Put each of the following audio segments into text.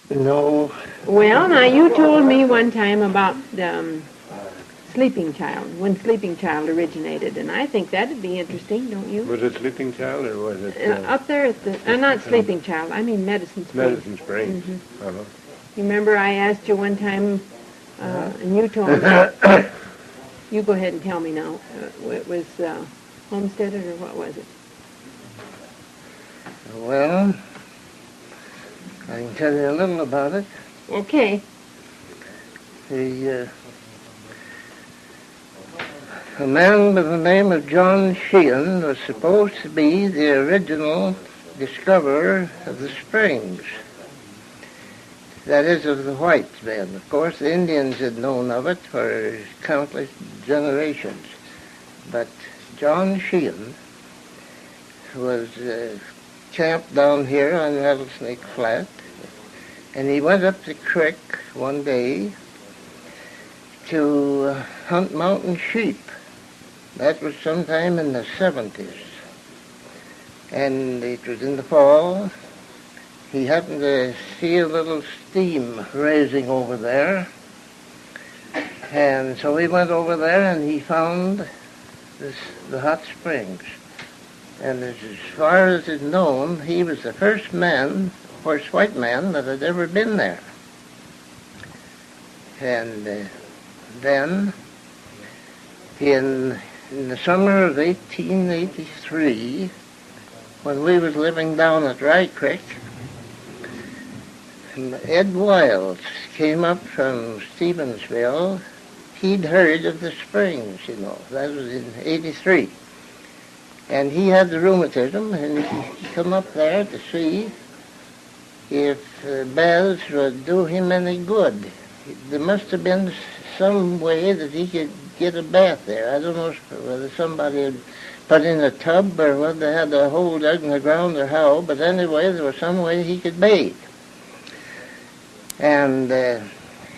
No. Well, now you told me one time about Sleeping Child, when Sleeping Child originated, and I think that'd be interesting, don't you? Was it Sleeping Child or was it... Up there at the, not Sleeping Child, I mean Medicine Springs. Medicine Springs. Mm-hmm. Uh-huh. You remember I asked you one time, and you told me, you go ahead and tell me now, it was homesteaded or what was it? Well, I can tell you a little about it. Okay. A man by the name of John Sheehan was supposed to be the original discoverer of the springs. That is, of the white men. Of course, the Indians had known of it for countless generations. But John Sheehan was camped down here on Rattlesnake Flat, and he went up the creek one day to hunt mountain sheep. That was sometime in the 70s. And it was in the fall. He happened to see a little steam rising over there. And so he went over there and he found the hot springs. And as far as is known, he was the first white man that had ever been there. And then, in the summer of 1883, when we was living down at Rye Creek, Ed Wiles came up from Stevensville. He'd heard of the springs, That was in 83. And he had the rheumatism, and he come up there to see if baths would do him any good. There must have been some way that he could get a bath there. I don't know whether somebody had put in a tub or whether they had a hole dug in the ground or how, but anyway, there was some way he could bathe. And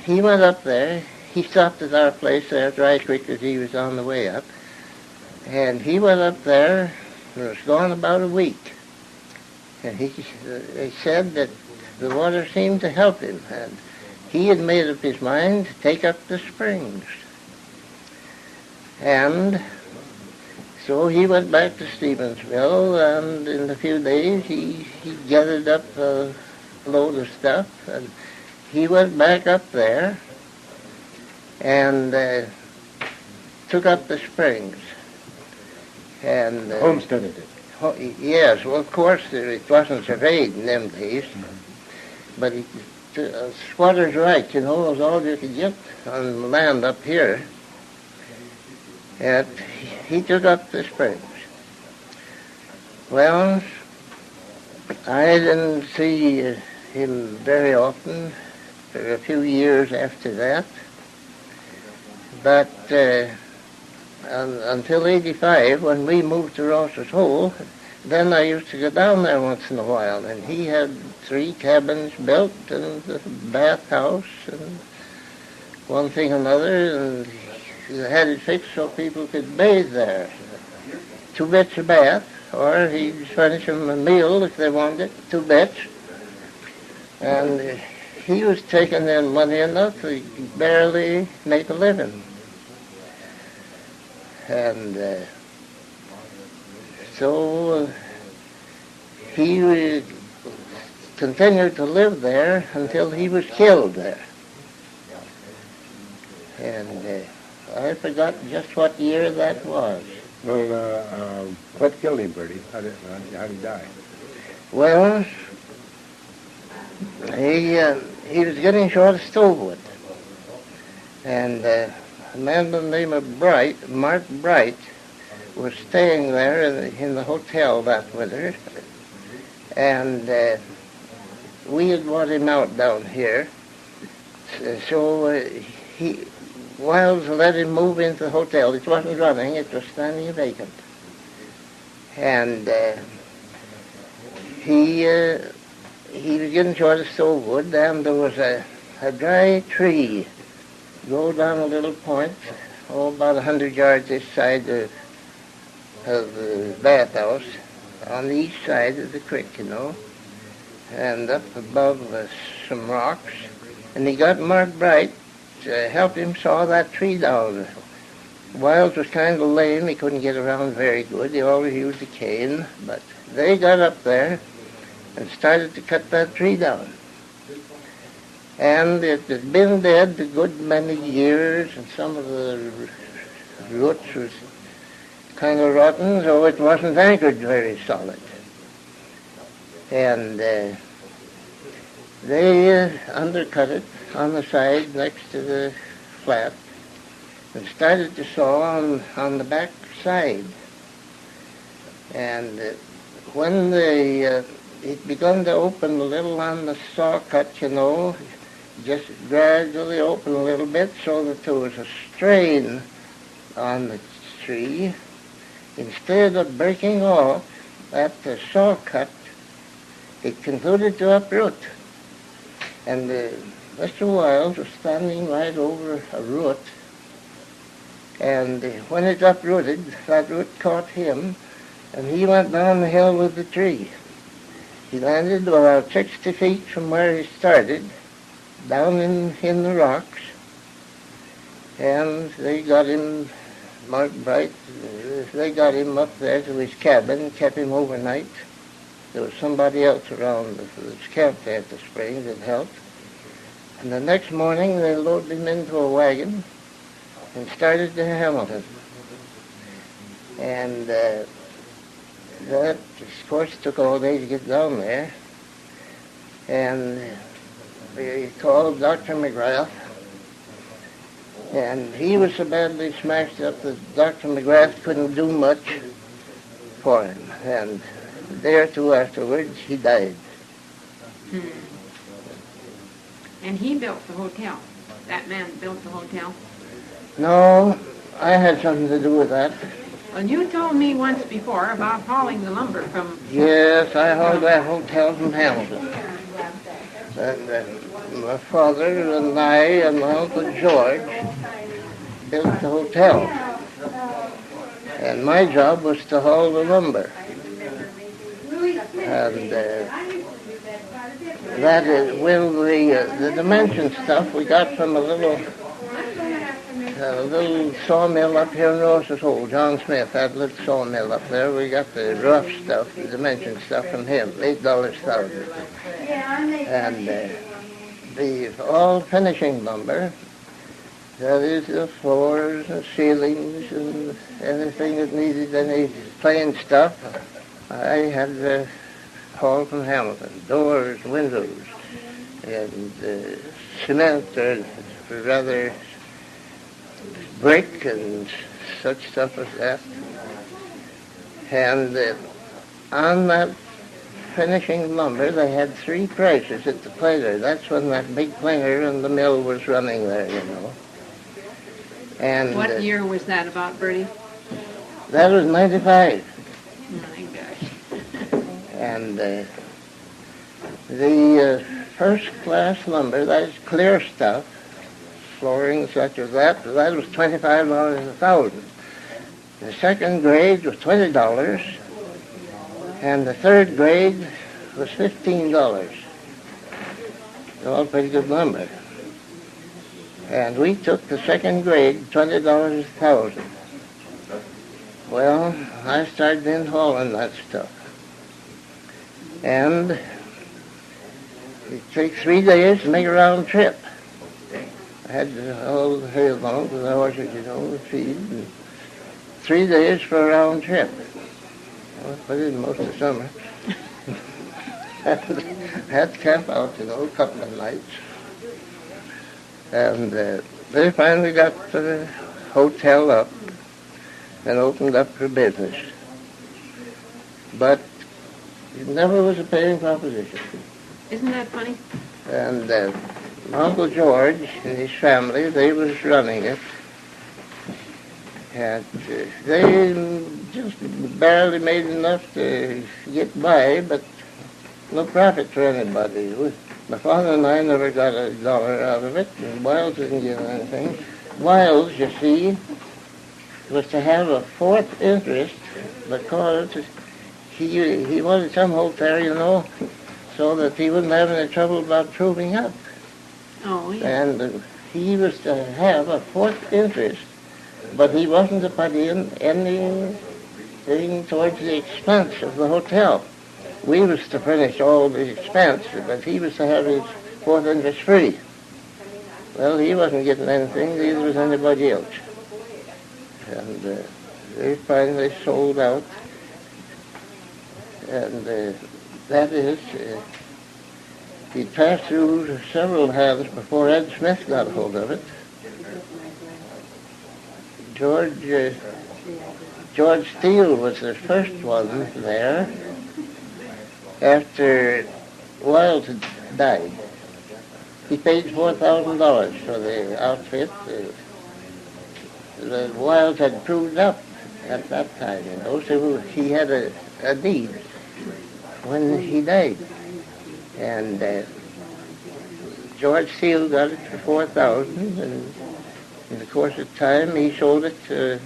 he went up there. He stopped at our place there at Rye Creek as he was on the way up. And he went up there and was gone about a week. And they said that the water seemed to help him. And he had made up his mind to take up the springs. And so he went back to Stevensville, and in a few days he gathered up a load of stuff, and he went back up there and took up the springs. And homesteaded it. Yes, well, of course, it wasn't surveyed in them days, but squatter's right, was all you could get on land up here. And he took up the springs. Well, I didn't see him very often for a few years after that, but until 85, when we moved to Ross's Hole, then I used to go down there once in a while, and he had 3 cabins built and a bathhouse and one thing and another, and he had it fixed so people could bathe there. 2 bits a bath, or he'd furnish them a meal if they wanted it, 2 bits. And he was taking in money enough to barely make a living. And so he continued to live there until he was killed there. And I forgot just what year that was. Well, what killed him, Bertie? How did he die? Well, he was getting short of stovewood. And a man by the name of Mark Bright, was staying there in the hotel that winter. And we had brought him out down here. So Wiles let him move into the hotel. It wasn't running, it was standing vacant. And he was getting short of stovewood, and there was a dry tree. Go down a little point, about 100 yards this side of the bathhouse, on the east side of the creek, and up above some rocks, and he got Mark Bright to help him saw that tree down. Wiles was kind of lame. He couldn't get around very good. He always used a cane, but they got up there and started to cut that tree down. And it had been dead a good many years, and some of the roots was kind of rotten, so it wasn't anchored very solid. And they undercut it on the side next to the flat and started to saw on the back side. And when it begun to open a little on the saw cut, just gradually open a little bit so that there was a strain on the tree. Instead of breaking off at the saw cut, it concluded to uproot. And Mr. Wiles was standing right over a root, and when it uprooted, that root caught him, and he went down the hill with the tree. He landed about 60 feet from where he started, down in the rocks, and they got him, Mark Bright, they got him up there to his cabin, kept him overnight. There was somebody else around that was camped there at the spring that helped. And the next morning they loaded him into a wagon and started to Hamilton. And that, of course, took all day to get down there. And we called Dr. McGrath, and he was so badly smashed up that Dr. McGrath couldn't do much for him. And a day or two afterwards, he died. And he built the hotel. That man built the hotel. No, I had something to do with that. Well, you told me once before about hauling the lumber from... Yes, I hauled that hotel from Hamilton. And my father and I and my Uncle George built the hotel. And my job was to haul the lumber. And that is, well, the dimension stuff we got from a little sawmill up here in Rose's Hole. John Smith had a little sawmill up there. We got the rough stuff, the dimension stuff from him, $8,000. And the all finishing lumber, that is the floors and ceilings and anything that needed any plain stuff, I had to haul from Hamilton. Doors, windows, and cement, or rather brick and such stuff as that. And on that finishing lumber, they had 3 prices at the planer. That's when that big planer in the mill was running there, And What year was that about, Bertie? That was 95. My gosh. And the first-class lumber, that's clear stuff, flooring such as that was $25 a thousand. The second grade was $20, and the third grade was $15. All pretty good lumber. And we took the second grade, $20 a thousand. Well, I started in hauling that stuff. And it takes 3 days to make a round trip. I had to haul the hay along with the horses, feed. And 3 days for a round trip. Well, I did most of the summer. Had to camp out, a couple of nights. And they finally got the hotel up and opened up for business. But it never was a paying proposition. Isn't that funny? And Uncle George and his family, they was running it. And they just barely made enough to get by, but no profit for anybody. My father and I never got a dollar out of it, and Wiles didn't get anything. Wiles, you see, was to have a fourth interest because he wanted some hotel, so that he wouldn't have any trouble about proving up. Oh, yeah. And he was to have a fourth interest, but he wasn't to put in anything towards the expense of the hotel. We was to furnish all the expense, but he was to have his fourth interest free. Well, he wasn't getting anything, neither was anybody else. And they finally sold out. And that is, he passed through several hands before Ed Smith got hold of it. George Steele was the first one there after Wilde had died. He paid $4,000 for the outfit. The Wilde had proved up at that time, you know, so he had a deed when he died. And George Steele got it for $4,000, and in the course of time he sold it to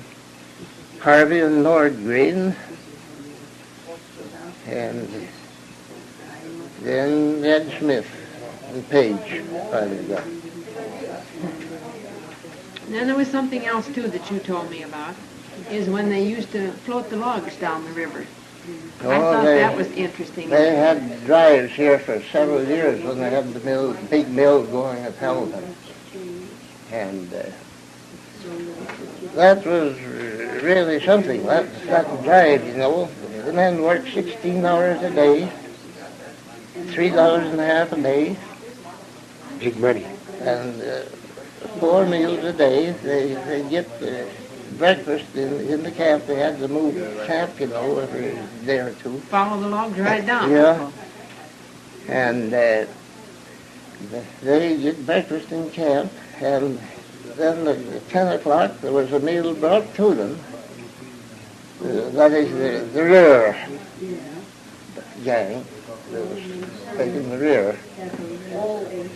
Harvey and Nordgreen, and then Ed Smith and Page finally got it. Then there was something else, too, that you told me about, is when they used to float the logs down the river. I thought that was interesting. They had drives here for several years when they had the big mill going at Hamilton. And that was really something. That drive, you know. The men worked 16 hours a day, $3.50 a day. Big money. And 4 meals a day. They get breakfast in the camp. They had to move camp, you know, every day or two. Follow the logs right down. Yeah. And they get breakfast in camp, and then at 10 o'clock there was a meal brought to them. That is the rear gang that was taking the rear.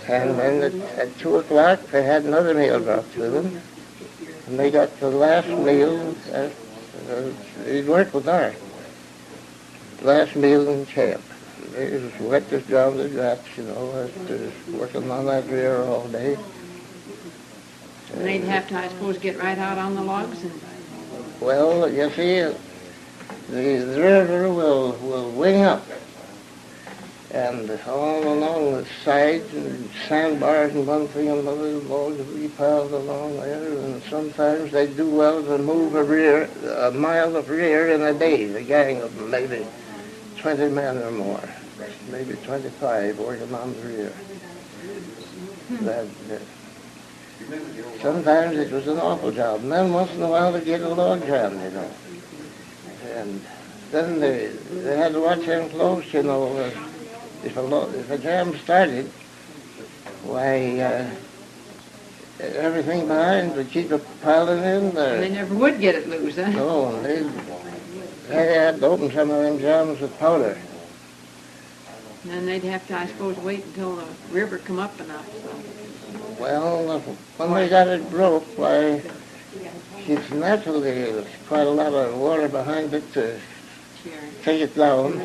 And then at 2 o'clock they had another meal brought to them. And they got the last meal, they'd work with our last meal in camp. They was wet as drowned rats, you know, after working on that rear all day. And they'd have to, I suppose, get right out on the logs. And Well, you see, the river will wing up. And all along the sides and sandbars and one thing and another, logs will be piled along there, and sometimes they do well to move a mile of rear in a day, the gang of them, maybe 20 men or more, maybe 25 working on the rear. Sometimes it was an awful job, and then once in a while they get a log jam, you know. And then they had to watch them close, you know. If a jam started, why, everything behind would keep it piling in there. they never would get it loose, huh? No, they had to open some of them jams with powder. And then they'd have to, I suppose, wait until the river come up enough. So. Well, when they got it broke, why, it's naturally quite a lot of water behind it to take it down.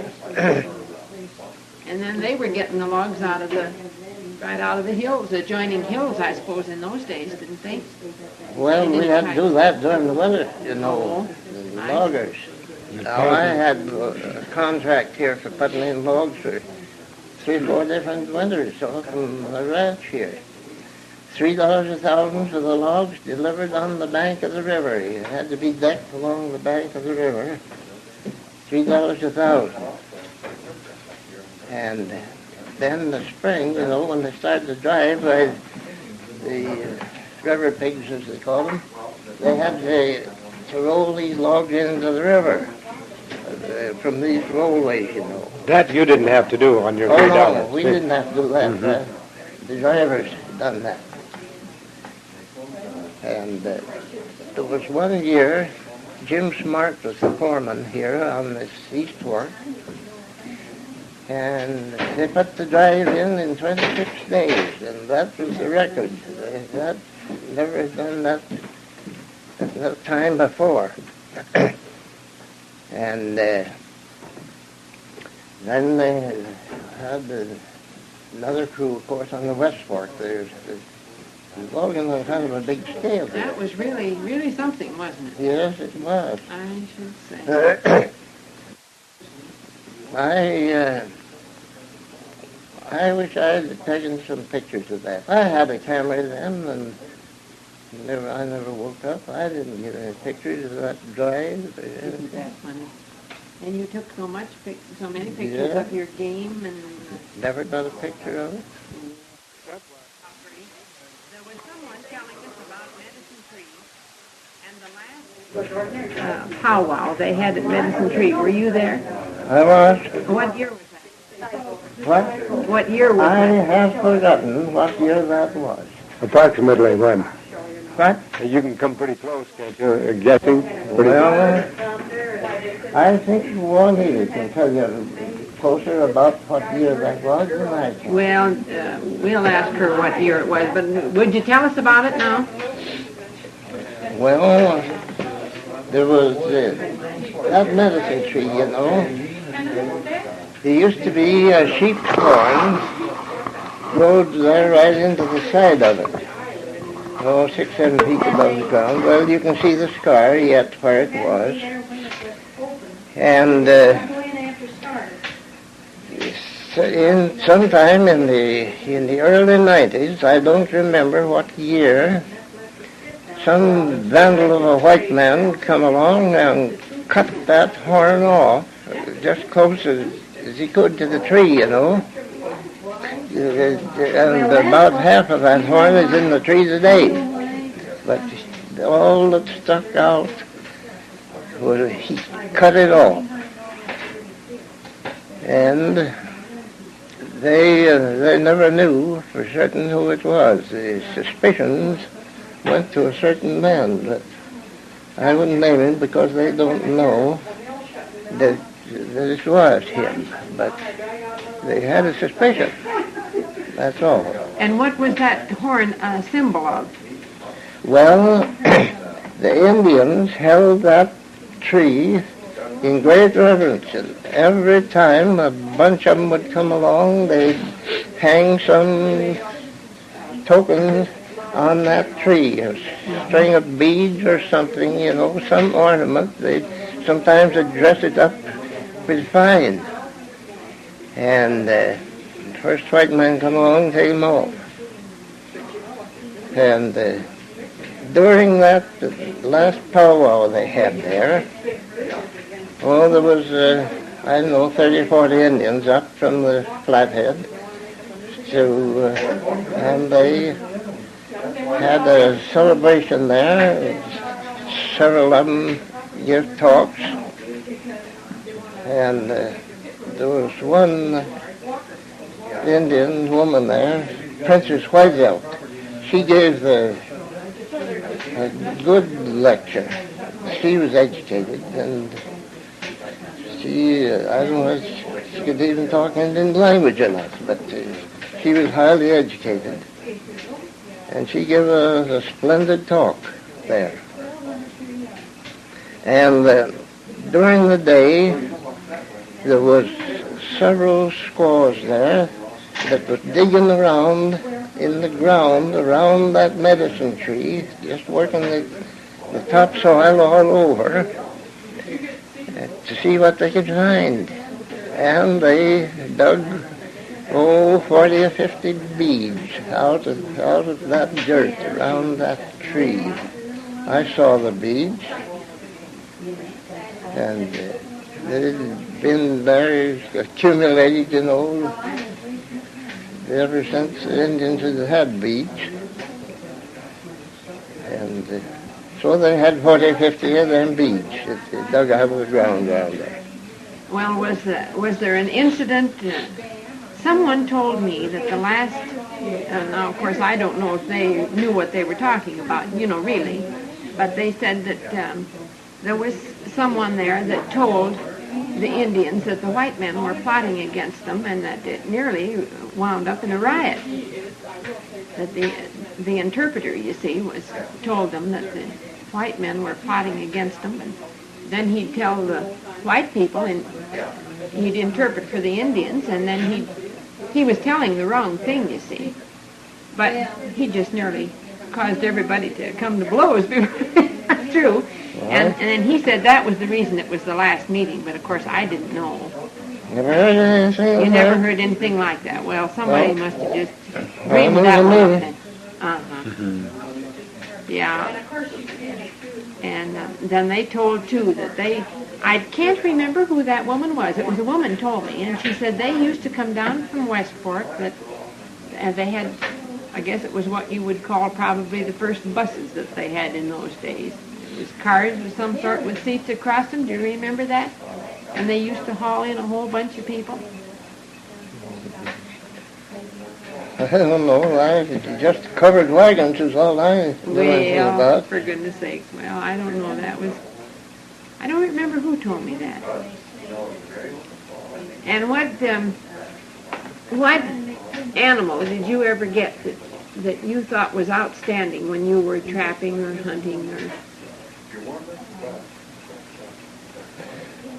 And then they were getting the logs right out of the hills, the adjoining hills, I suppose, in those days, didn't they? Well, we had to do that during the winter, you know, the loggers. Now, I had a contract here for putting in logs for 3-4 different winters off from the ranch here. $3 a thousand for the logs delivered on the bank of the river. It had to be decked along the bank of the river. $3 a thousand. And then in the spring, you know, when they started to drive, the river pigs, as they call them, they had to roll these logs into the river from these rollways, you know. That you didn't have to do on your way down. No, we didn't have to do that. The drivers done that. And there was one year, Jim Smart was the foreman here on this east fork, and they put the drive in 26 days, and that was the record. They had never done that time before. And then they had another crew, of course, on the West Fork. There's logging on kind of a big scale. That was really, really something, wasn't it? Yes, it was. I should say. I wish I had taken some pictures of that. I had a camera then, and I never woke up. I didn't get any pictures of that drive. Isn't that funny? And you took so many pictures Yeah. of your game and... Never got a picture of it. There was someone telling us about Medicine Tree, and the last powwow they had at Medicine Tree. Were you there? I was. What year was that? What? What year was I that? have forgotten what year that was. Approximately when? What? You can come pretty close, can't you? Guessing? Pretty Well, I think Juanita can tell you closer about what year that was than I can. Well, we'll ask her what year it was, but would you tell us about it now? Well, there was that medicine tree, you know. There used to be a sheep's horn rode there right into the side of it. Oh, 6-7 feet above the ground. Well, you can see the scar yet where it was. And sometime in the early 90s, I don't remember what year, some vandal of a white man come along and cut that horn off just close as he could to the tree, you know. And about half of that horn is in the tree today. But all that stuck out was he cut it off. And they never knew for certain who it was. The suspicions went to a certain man, but I wouldn't name him because they don't know that it was him. But they had a suspicion. That's all. And what was that horn a symbol of? Well, the Indians held that tree in great reverence. And every time a bunch of them would come along, they'd hang some token on that tree, a string of beads or something, you know, some ornament. They'd sometimes dress it up with fine. And first white man come along and take him off. And during that last powwow they had there, well, there was, 30 or 40 Indians up from the Flathead, and they had a celebration there. Several of them give talks, and there was one Indian woman there, Princess Whitebelt. She gave a good lecture. She was educated, and I don't know if she could even talk Indian language or not, but she was highly educated. And she gave a splendid talk there. And during the day, there was several squaws there that was digging around in the ground around that medicine tree, just working the topsoil all over to see what they could find. And they dug, 40 or 50 beads out of that dirt around that tree. I saw the beads, and they'd been there accumulated, you know, ever since the Indians had beads. And so they had 40 or 50 of them beads that they dug out of the ground around there. Well, was there an incident? Someone told me that the last, now of course I don't know if they knew what they were talking about, you know, really, but they said that there was someone there that told the Indians that the white men were plotting against them and that it nearly wound up in a riot. That the interpreter, you see, told them that the white men were plotting against them, and then he'd tell the white people, and he'd interpret for the Indians, and then he'd he was telling the wrong thing, you see. But he just nearly caused everybody to come to blows. True. And then he said that was the reason it was the last meeting, but of course I didn't know. Never heard anything. You never heard anything like that. Well, somebody must have just dreamed that one up then. Yeah. And then they told, too, that I can't remember who that woman was. It was a woman told me, and she said they used to come down from Westport, that they had, I guess it was what you would call probably the first buses that they had in those days. It was cars of some sort with seats across them. Do you remember that? And they used to haul in a whole bunch of people. I don't know. Just covered wagons is all I know anything Well, about. for goodness sakes. Well, I don't know. I don't remember who told me that. And what animal did you ever get that you thought was outstanding when you were trapping or hunting or?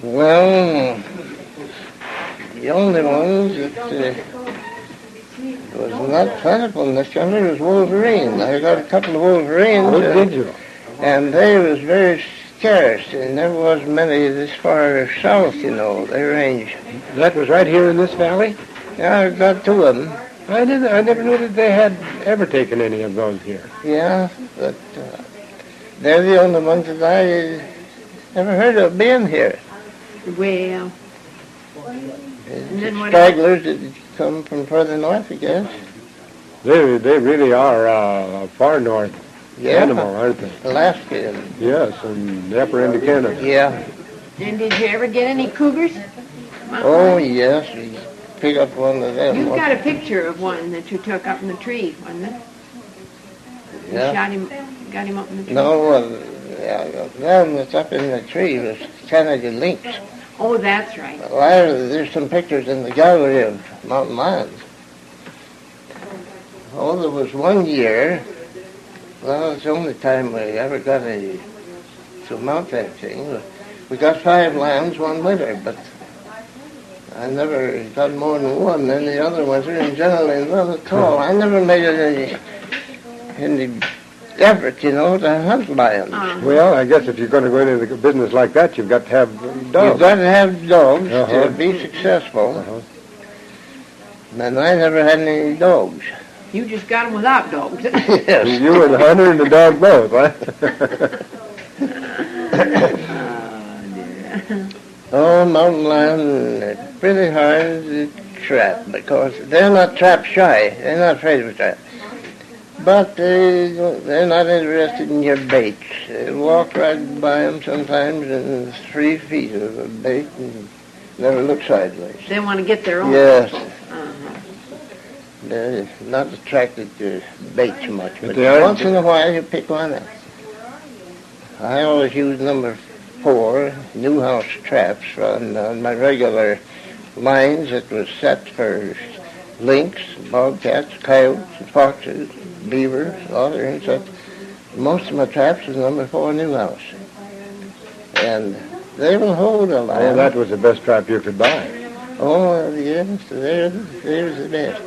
Well, the only ones that was not plentiful in this country was wolverine. I got a couple of wolverines. Oh, did you? And they was very scarce. There never was many this far south, you know. They range. That was right here in this valley? Yeah, I got two of them. I never knew that they had ever taken any of those here. Yeah, but they're the only ones that I ever heard of being here. Well, and then what? Stragglers that come from further north, I guess. They really are far north animal, aren't they? Alaska. Yes, and the upper end of Canada. Yeah. And did you ever get any cougars? Oh, yes. We pick up one of them. You've got a picture of one that you took up in the tree, wasn't it? You got him up in the tree. No, the one that's up in the tree was Canada lynx. Oh, that's right. There's some pictures in the gallery of mountain lions. Oh, there was one year, well, it's the only time we ever got to mount that thing. We got 5 lions one winter, but I never got more than one any other winter, and generally not at all. I never made any effort, you know, to hunt lions. Well, I guess if you're going to go into the business like that, you've got to have dogs. You've got to have dogs to be successful. And I never had any dogs. You just got them without dogs. Yes. You were the hunter and the dog both, huh? Oh, mountain lion, it's pretty hard to trap because they're not trap shy. They're not afraid of a trap. But they're not interested in your baits. They walk right by them sometimes in 3 feet of a bait and never look sideways. They want to get their own. Yes. They're not attracted to baits much, but once in a while you pick one up. I always use number 4 Newhouse traps on my regular lines that was set for lynx, bobcats, coyotes, foxes, beavers, other insects. Most of my traps was number 4 Newhouse. And they will hold a lion. Oh, that was the best trap you could buy. Oh, yes, they're the best.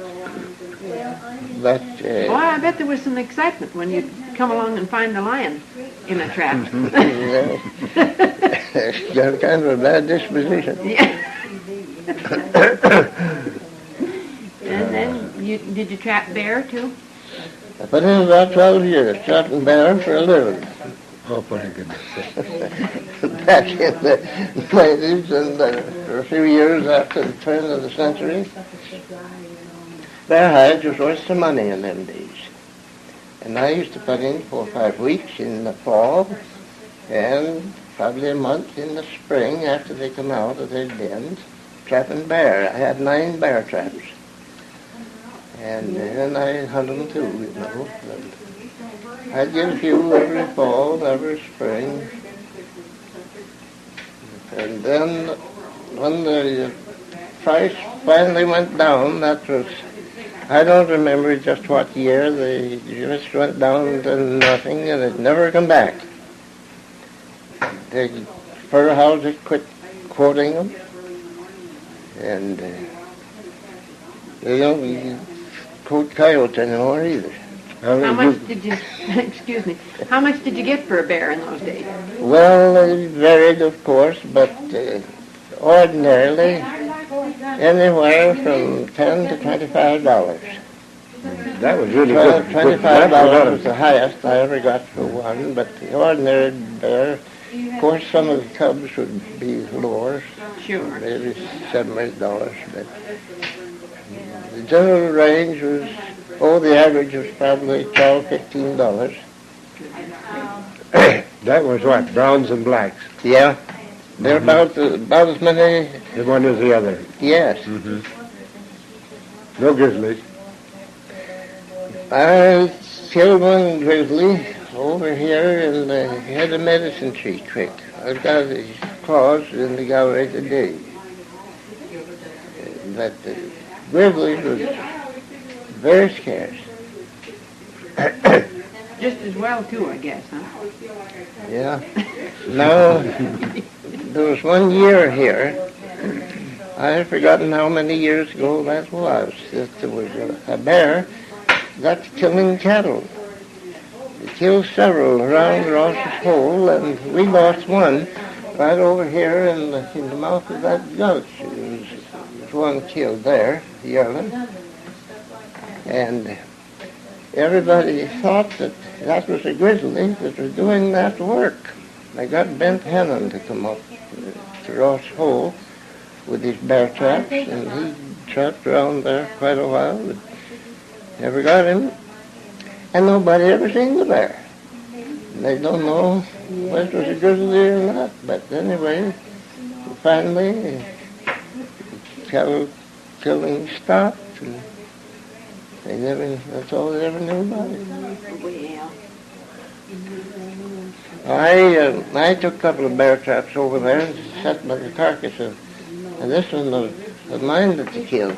But, well, I bet there was some excitement when you come along and find a lion in a trap. It's got kind of a bad disposition. Yeah. And then, did you trap bear, too? I put in about 12 years, trapping bear for a living. Oh, for goodness sake. Back in the 90s and for a few years after the turn of the century. Bear hides was worth some money in them days. And I used to put in 4 or 5 weeks in the fall and probably a month in the spring after they come out of their dens, trapping bear. I had 9 bear traps. And then I hunt them too, you know. I'd get a few every fall, every spring. And then when the price finally went down, that was, I don't remember just what year, they just went down to nothing and it never come back. The fur houses quit quoting them. And They don't coat coyotes anymore either. How much did you, excuse me, how much did you get for a bear in those days? Well, it varied, of course, but ordinarily anywhere from $10 to $25. That was really good. $25 was the highest I ever got for one, but the ordinary bear, of course, some of the cubs would be lower, Sure. maybe $7 or $8, but the general range was, the average was probably $12, $15. That was what, browns and blacks? Yeah, they're about as many. The one as the other. Yes. Mm-hmm. No grizzlies. I killed one grizzly over here in the head of Medicine Tree Creek. I've got his claws in the gallery today. But the grizzly was very scarce. Just as well, too, I guess, huh? Yeah. Now, there was one year here, I've forgotten how many years ago that was, that there was a bear got to killing cattle. He killed several around Ross's Hole, and we lost one right over here in the mouth of that gulch. There was one killed there, yearling. And everybody thought that was a grizzly that was doing that work. They got Bent Hannon to come up to Ross Hole with his bear traps, and he trapped around there quite a while, but never got him. And nobody ever seen the bear. They don't know whether it was a grizzly or not, but anyway, finally, cattle killing stopped, and that's all they ever knew about it. I took a couple of bear traps over there and set by the carcass of, and this one of mine that they killed.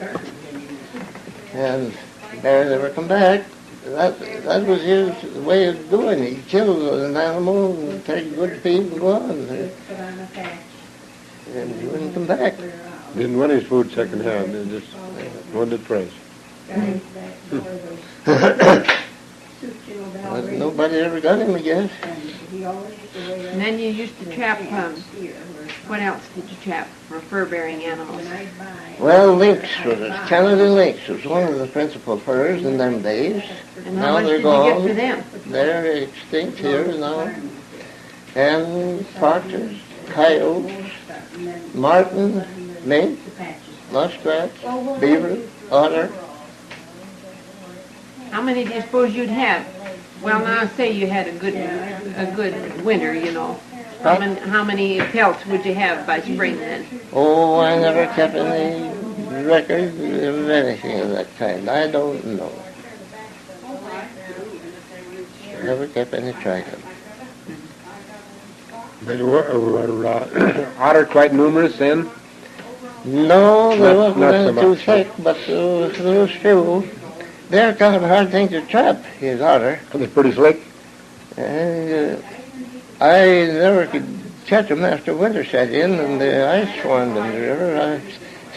And the bear never come back. That was his way of doing it. He killed an animal and take good feed and go on. And he wouldn't come back. Didn't want his food second hand. They just wanted praise. But nobody ever got him, I guess. And then you used to trap, what else did you trap for fur-bearing animals? Well, lynx Canada lynx was one of the principal furs in them days. And now how much they're did gone. you get for them? They're extinct here now. And foxes, coyotes, marten, mink, muskrat, beaver, otter. How many do you suppose you'd have? Well, now say you had a good winter, you know. How many pelts would you have by spring then? Oh, I never kept any record of anything of that kind. I don't know. Never kept any track of it. But were otter quite numerous then? No, they wasn't not so any too much. thick, but there was few. They're kind of a hard thing to trap, his otter. They're pretty slick. And I never could catch them after winter set in, and the ice formed in the river. I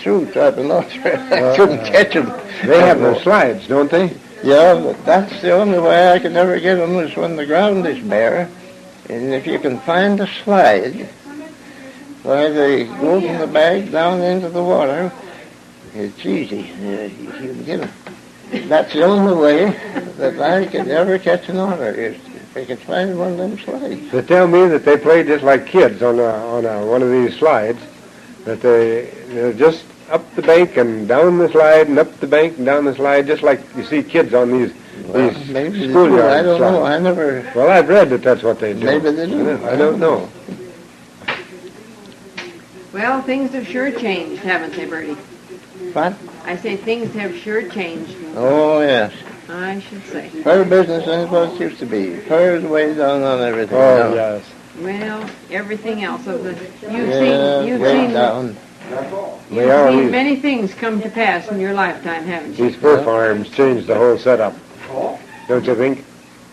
threw trapping otter. I couldn't catch them. They have their slides, don't they? Yeah, but that's the only way I could ever get them is when the ground is bare. And if you can find a slide where they go from the bag down into the water, it's easy. You can get them. That's the only way that I could ever catch an otter, is if I could find one of them slides. They tell me that they play just like kids on one of these slides, that they're just up the bank and down the slide and up the bank and down the slide, just like you see kids on these Maybe schoolyard I don't slides. know. I never. Well, I've read that that's what they do. Maybe they do. I don't know. Well, things have sure changed, haven't they, Bertie? What? I say things have sure changed. Oh, yes. I should say. Fur business is what it used to be. Fur's way down on everything. Oh, now. yes. Well, everything else of the Way down. You've seen many things come to pass in your lifetime, haven't you? These fur farms changed the whole setup. Don't you think?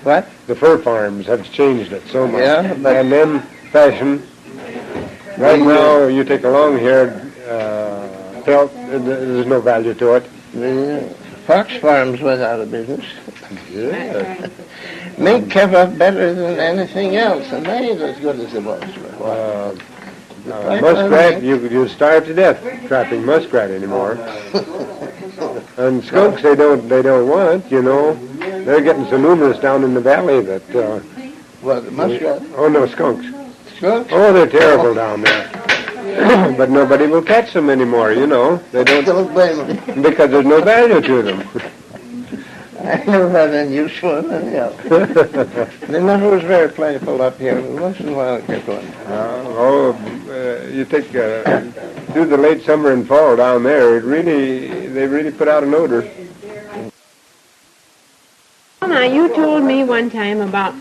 What? The fur farms have changed it so much. Yeah, but And then fashion. Right now, you take a long-haired pelt, there's no value to it. The fox farms went out of business. Yeah. Mink kept up better than anything else, and they ain't as good as it was. Muskrat, you starve to death trapping muskrat anymore. And skunks, they don't want. They're getting so numerous down in the valley that. Well, the muskrat. Oh no, skunks. Skunks? Oh, they're terrible down there. But nobody will catch them anymore. They Don't blame them. because there's no value to them. I never had any use for them anyhow. They never was very plentiful up here, but once in a while it kept one. You take through the late summer and fall down there, they really put out an odor. Now, you told me one time about